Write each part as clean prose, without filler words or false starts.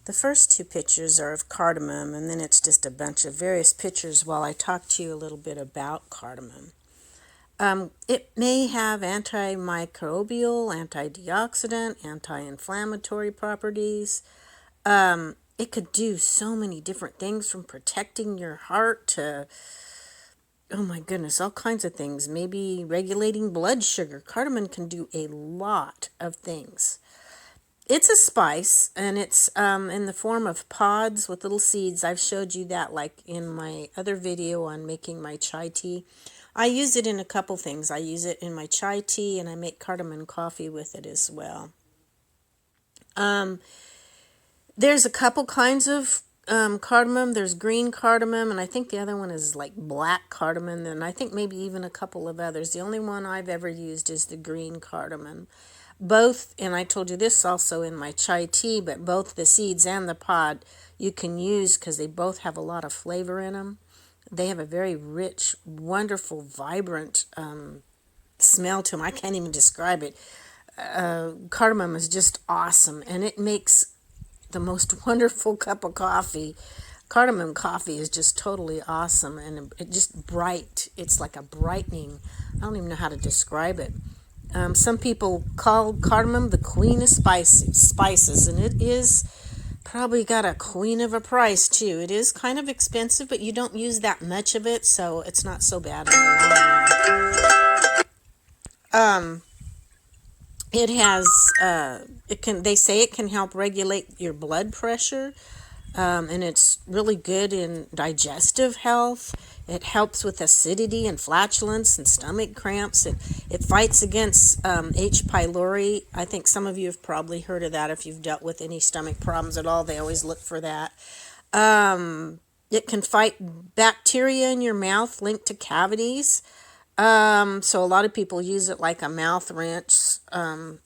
The first two pictures are of cardamom, and then it's just a bunch of various pictures while I talk to you a little bit about cardamom. It may have antimicrobial, antioxidant, anti-inflammatory properties. It could do so many different things, from protecting your heart to, oh my goodness, all kinds of things. Maybe regulating blood sugar. Cardamom can do a lot of things. It's a spice, and it's in the form of pods with little seeds. I've showed you that like in my other video on making my chai tea. I use it in a couple things. I use it in my chai tea, and I make cardamom coffee with it as well. There's a couple kinds of cardamom. There's green cardamom, and I think the other one is like black cardamom, and I think maybe even a couple of others. The only one I've ever used is the green cardamom. Both, and I told you this also in my chai tea, but both the seeds and the pod you can use because they both have a lot of flavor in them. They have a very rich, wonderful, vibrant smell to them. I can't even describe it. Cardamom is just awesome, and it makes the most wonderful cup of coffee. Cardamom coffee is just totally awesome, and it just bright. It's like a brightening. I don't even know how to describe it. Some people call cardamom the queen of spices, and it is probably got a queen of a price too. It is kind of expensive, but you don't use that much of it, so it's not so bad in the long run. It has, they say it can help regulate your blood pressure, and it's really good in digestive health. It helps with acidity and flatulence and stomach cramps. It fights against H. pylori. I think some of you have probably heard of that if you've dealt with any stomach problems at all. They always look for that. It can fight bacteria in your mouth linked to cavities. So a lot of people use it like a mouth rinse.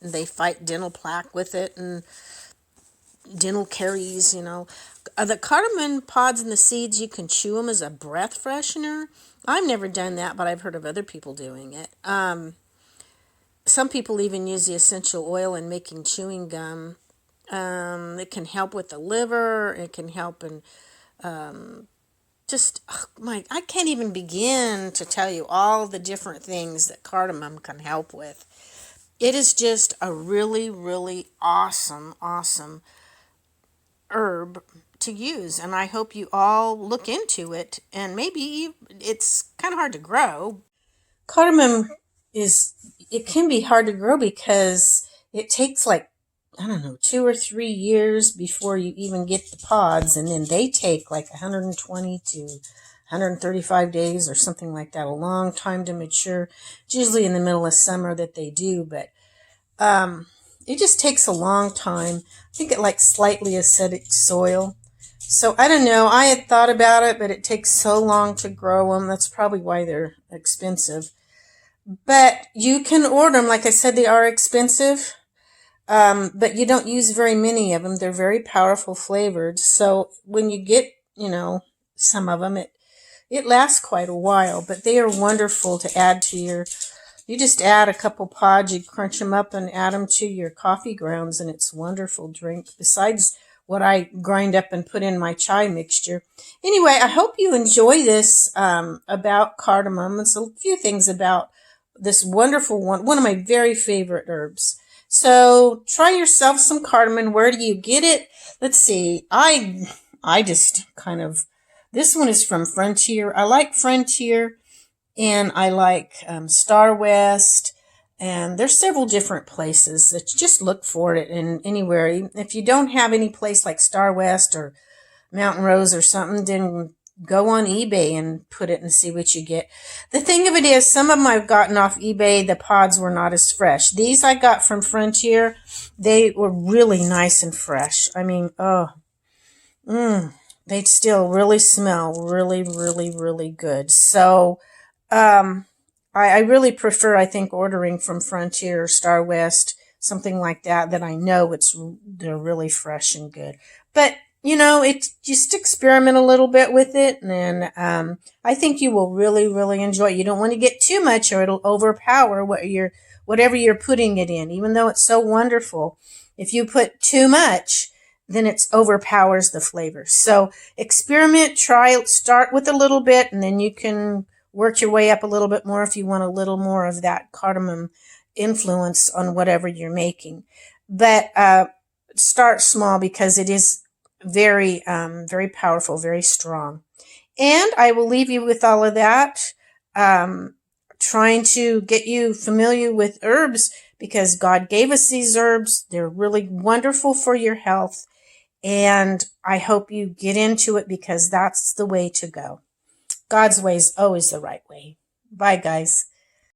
They fight dental plaque with it and dental caries, The cardamom pods and the seeds, you can chew them as a breath freshener. I've never done that, but I've heard of other people doing it. Some people even use the essential oil in making chewing gum. It can help with the liver. It can help in I can't even begin to tell you all the different things that cardamom can help with. It is just a really, really awesome herb to use, and I hope you all look into it. And maybe it's kind of hard to grow. Cardamom it can be hard to grow because it takes 2 or 3 years before you even get the pods, and then they take like 120 to 135 days or something like that, a long time to mature. It's usually in the middle of summer that they do, but it just takes a long time. I think it likes slightly acidic soil. So I don't know. I had thought about it, but it takes so long to grow them. That's probably why they're expensive. But you can order them. Like I said, they are expensive. But you don't use very many of them. They're very powerful flavored. So when you get, some of them, it lasts quite a while. But they are wonderful to add to you just add a couple pods, you crunch them up and add them to your coffee grounds, and it's a wonderful drink, besides what I grind up and put in my chai mixture. Anyway, I hope you enjoy this about cardamom. There's a few things about this wonderful one of my very favorite herbs. So try yourself some cardamom. Where do you get it? Let's see. I just this one is from Frontier. I like Frontier, and I like Star West, and there's several different places that you just look for it in anywhere. If you don't have any place like Star West or Mountain Rose or something, then go on eBay and put it and see what you get. The thing of it is, some of them I've gotten off eBay, the pods were not as fresh. These I got from Frontier. They were really nice and fresh. I mean, they still really smell really, really, really good. So I really prefer, I think, ordering from Frontier or Star West, something like that I know they're really fresh and good. But just experiment a little bit with it, and I think you will really, really enjoy it. You don't want to get too much, or it'll overpower whatever you're putting it in. Even though it's so wonderful, if you put too much, then it overpowers the flavor. So experiment, try, start with a little bit, and then you can work your way up a little bit more if you want a little more of that cardamom influence on whatever you're making. But start small because it is very powerful, very strong. And I will leave you with all of that. Trying to get you familiar with herbs because God gave us these herbs. They're really wonderful for your health. And I hope you get into it because that's the way to go. God's way is always the right way. Bye, guys.